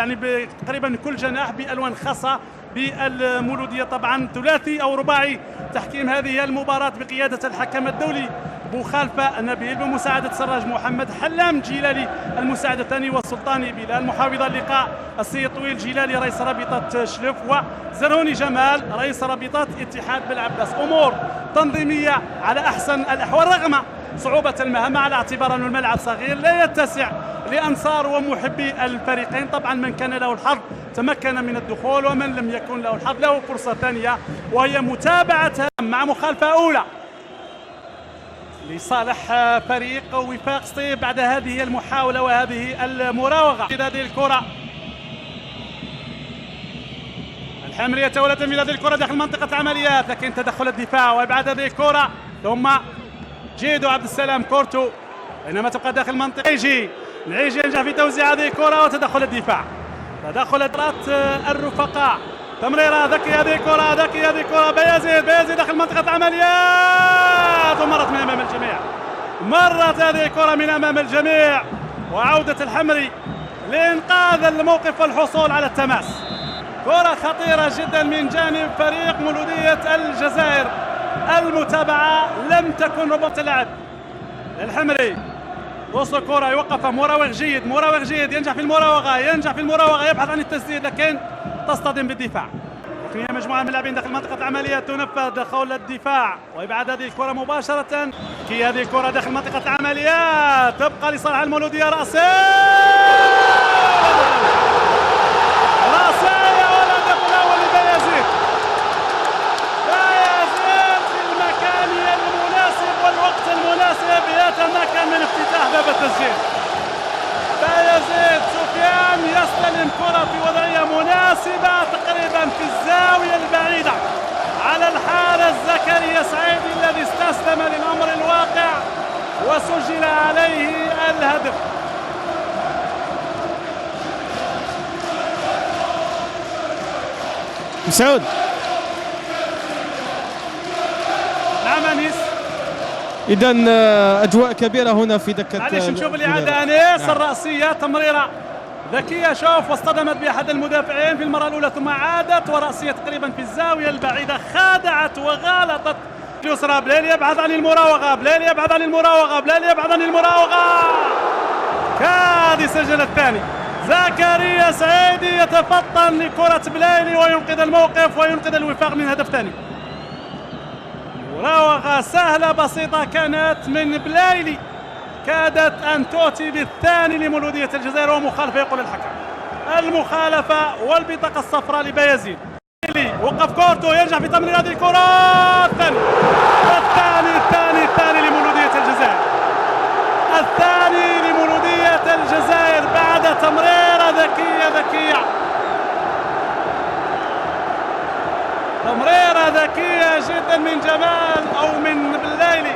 يعني تقريبا كل جناح بألوان خاصة بالمولودية. طبعا ثلاثي أو رباعي تحكيم هذه المباراة بقيادة الحكم الدولي بوخالفة نبيل بمساعدة سراج محمد، حلام جيلالي المساعد الثاني، والسلطاني بلال محافظ اللقاء السيد طويل جيلالي رئيس رابطة شلف، وزروني جمال رئيس رابطة اتحاد بالعباس. أمور تنظيمية على أحسن الأحوال رغم صعوبة المهمة، على اعتبار أن الملعب صغير لا يتسع لأنصار ومحبي الفريقين. طبعا من كان له الحظ تمكن من الدخول، ومن لم يكن له الحظ له فرصة ثانية وهي متابعة مع مخالفة أولى لصالح فريق وفاق سطيف بعد هذه المحاولة وهذه المراوغة. هذه الكرة الحمرية تولت من هذه الكرة داخل منطقة عمليات، لكن تدخل الدفاع وابعاد هذه الكرة، ثم جيدو عبد السلام كورتو، بينما تبقى داخل منطقة نعيجي ينجح في توزيع هذه الكرة وتدخل الدفاع، تدخل الرفقاء، تمريرة ذكية هذه الكرة، ذكية هذه الكرة، بيزيد داخل منطقة عمليات ومرت من أمام الجميع، مرت هذه الكرة من أمام الجميع، وعودة الحمري لإنقاذ الموقف والحصول على التماس. كرة خطيرة جدا من جانب فريق مولودية الجزائر. المتابعة لم تكن ربما تلعب الحمري، وصل كرة يوقفها، مراوغ جيد ينجح في المراوغة يبحث عن التسديد، لكن تصطدم بالدفاع. ركنية مجموعة من اللاعبين داخل منطقة عمليات تنفذ حول الدفاع وإبعاد هذه الكرة مباشرة. كي هذه الكرة داخل منطقة عمليات تبقى لصالح المولودية، رأسية والهدف الأول لبيازيد. بيازيد في المكان المناسب والوقت المناسب يتمكن من افتتاح باب التسجيل. بيازيد سفيان يستلم كرة في وضعية مناسبة تقريبا في الزاوية البعيدة على الحارس زكريا سعيدي الذي استسلم للأمر الواقع وسجل عليه الهدف. مسعود. نعم أنيس. إذا أجواء كبيرة هنا في دكة. معليش نشوف الإعادة أنيس. نعم. الرأسية تمريرة ذكية، شوف، واصطدمت بأحد المدافعين في المرة الأولى ثم عادت، ورأسية تقريبا في الزاوية البعيدة، خادعت وغالطت اليسرى. بلال يبحث عن المراوغة، كاد يسجل الثاني. زكريا سعيدي يتفطن لكرة بلايلي وينقذ الموقف وينقذ الوفاق من هدف ثاني. مراوغة سهلة بسيطة كانت من بلايلي، كادت أن تؤتي بالثاني لمولودية الجزائر، ومخالفة يقول الحكم. المخالفة والبطاقة الصفراء لبيازيد. وقف كورتو ينجح في تمرير هذه الكرة. الثاني لمولودية الجزائر. الثاني لمولودية الجزائر بعد تمريرة ذكية. تمريرة ذكية جدا من جمال أو من بلايلي.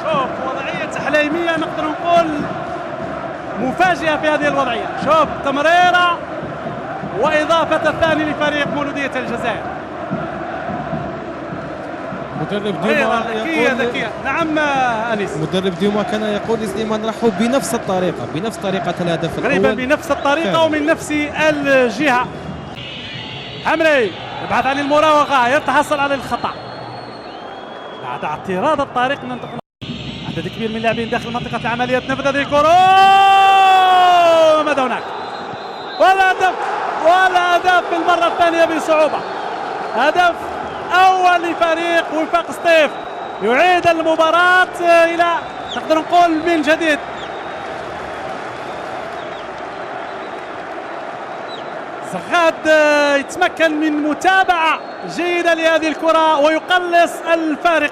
شوف وضعية تحليمية نقدر نقول مفاجئة في هذه الوضعية. شوف تمريرة وإضافة الثاني لفريق مولودية الجزائر. مدرب ديوما ذكية. نعم أنيس. مدرب ديوما كان يقول لسليمان رحو بنفس طريقة الهدف الأول، تقريبا بنفس الطريقة ومن نفس الجهة. حمري يبحث عن المراوغة، يتحصل على الخطأ بعد اعتراض الطريق. ننتقل عدد كبير من اللاعبين داخل منطقة العملية، تنفذ هذه الكرة ماذا هناك، والهدف في المرة الثانية بصعوبة. هدف أول لفريق وفاق سطيف، يعيد المباراة إلى نقدر نقول من جديد. زغاد يتمكن من متابعة جيدة لهذه الكرة ويقلص الفارق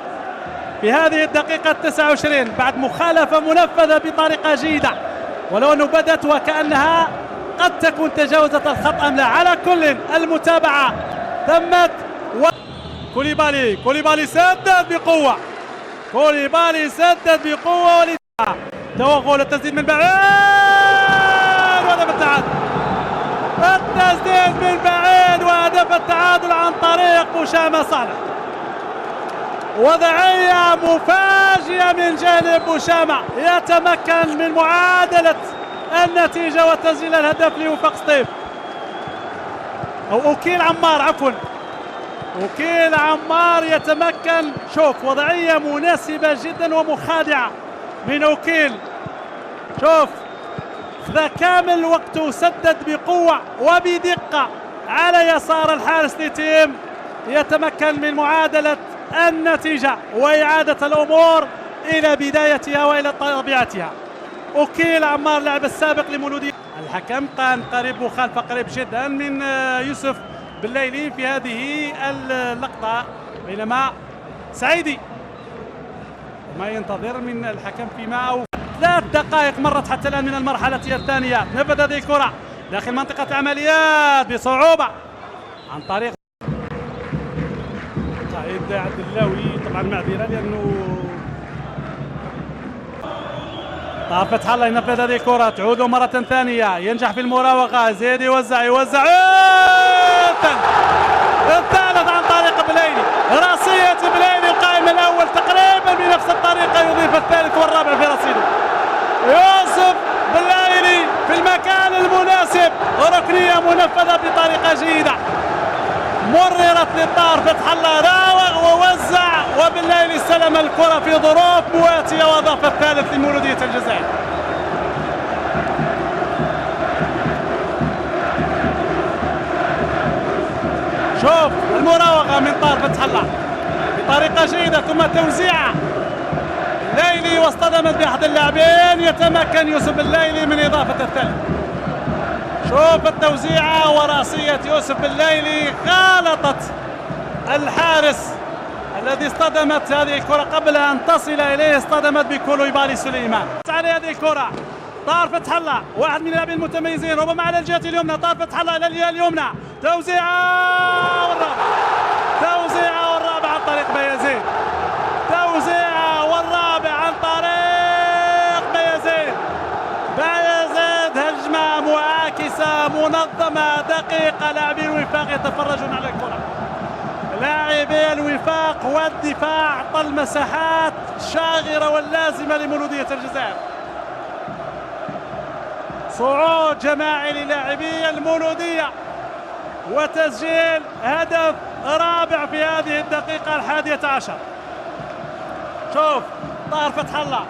في هذه الدقيقة 29 بعد مخالفة منفذة بطريقة جيدة، ولو أنه بدت وكأنها قد تكون تجاوزت الخط أم لا. على كل المتابعة تمت. كوليبالي سدد بقوة، توغل التسديد من بعيد وهدف التعادل. التسديد من بعيد وهدف التعادل عن طريق بوشامة صالح. وضعية مفاجئة من جانب بوشامة، يتمكن من معادلة النتيجة وتسجيل الهدف لوفاق سطيف أو أوكيل عمار، عفوا أوكيل عمار يتمكن. شوف وضعية مناسبة جدا ومخادعة من أوكيل، شوف ذا كامل وقته، سدد بقوة وبدقة على يسار الحارس لتيم، يتمكن من معادلة النتيجة وإعادة الأمور إلى بدايتها وإلى طبيعتها. أوكيل عمار لاعب السابق لمولودية. الحكم كان قريب مخالفة قريب جدا من يوسف بالليلي في هذه اللقطة، بينما سعيدي ما ينتظر من الحكم فيما أو 3 دقائق مرت حتى الآن من المرحلة الثانية. نفذ هذه الكرة داخل منطقة عمليات بصعوبة عن طريق سعيد عبد اللاوي، طبعا معذرة لأنه طاهر فتح الله ينفذ هذه الكرة، تعود مرة ثانية، ينجح في المراوغة، زيد يوزع الثالث عن طريق بليلي، راسية بليلي القائم الأول تقريبا بنفس الطريقة، يضيف الثالث والرابع في رصيده. يوسف بليلي في المكان المناسب، ركنية منفذة بطريقة جيدة، مررت للطاهر فتح الله، راوغ ووزع، وبالليلي استلم الكرة في ظروف مواتية واضاف الثالث لمولودية الجزائر. شوف المراوغة من طاهر فتح الله بطريقة جيدة، ثم توزيعة الليلي واصطدمت بأحد اللاعبين، يتمكن يوسف الليلي من إضافة الثالث. شوف التوزيعة وراسية يوسف الليلي خالطت الحارس الذي اصطدمت هذه الكرة قبل أن تصل إليه، اصطدمت بكولويبالي سليمان. على هذه الكرة طاهر فتح الله واحد من اللاعبين المتميزين، ربما على الجهة اليمنى، طاهر فتح الله إلى الجهة اليمنى، توزيعة والرابع عن طريق بايزيد، توزيعة والرابع عن طريق بايزيد، هجمة معاكسة منظمة دقيقة، لاعبي الوفاق يتفرجون على الكرة، لاعبي الوفاق والدفاع طل مساحات شاغرة واللازمة لمولودية الجزائر. صعود جماعي للاعبي المولودية وتسجيل هدف رابع في هذه الدقيقة 11. شوف طاهر فتح الله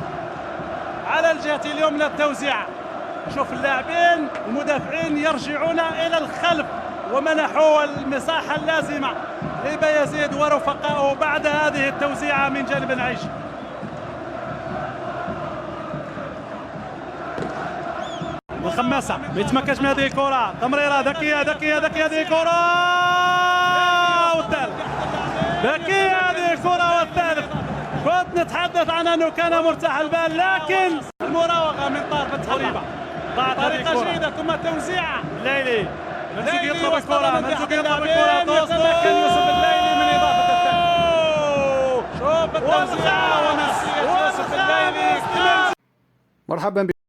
على الجهة اليمنى، التوزيعة، شوف اللاعبين المدافعين يرجعون إلى الخلف ومنحوا المساحة اللازمة لبايزيد ورفقائه بعد هذه التوزيعة من جانب العيش. الخماسة ما يتمكنش من هذه الكرة، تمريرة ذكية هذه الكرة والثالث، ذكية هذه الكرة والثالث. كنت نتحدث عن أنه كان مرتاح البال، لكن المراوغة من طاهر فتح الله بطريقة جيدة، ثم توزيعة ليلي يطلب الكرة، يتمكن يوسف الليلي من إضافة الثالث. شوف التوزيعة ونفسية يوسف الليلي. مرحبا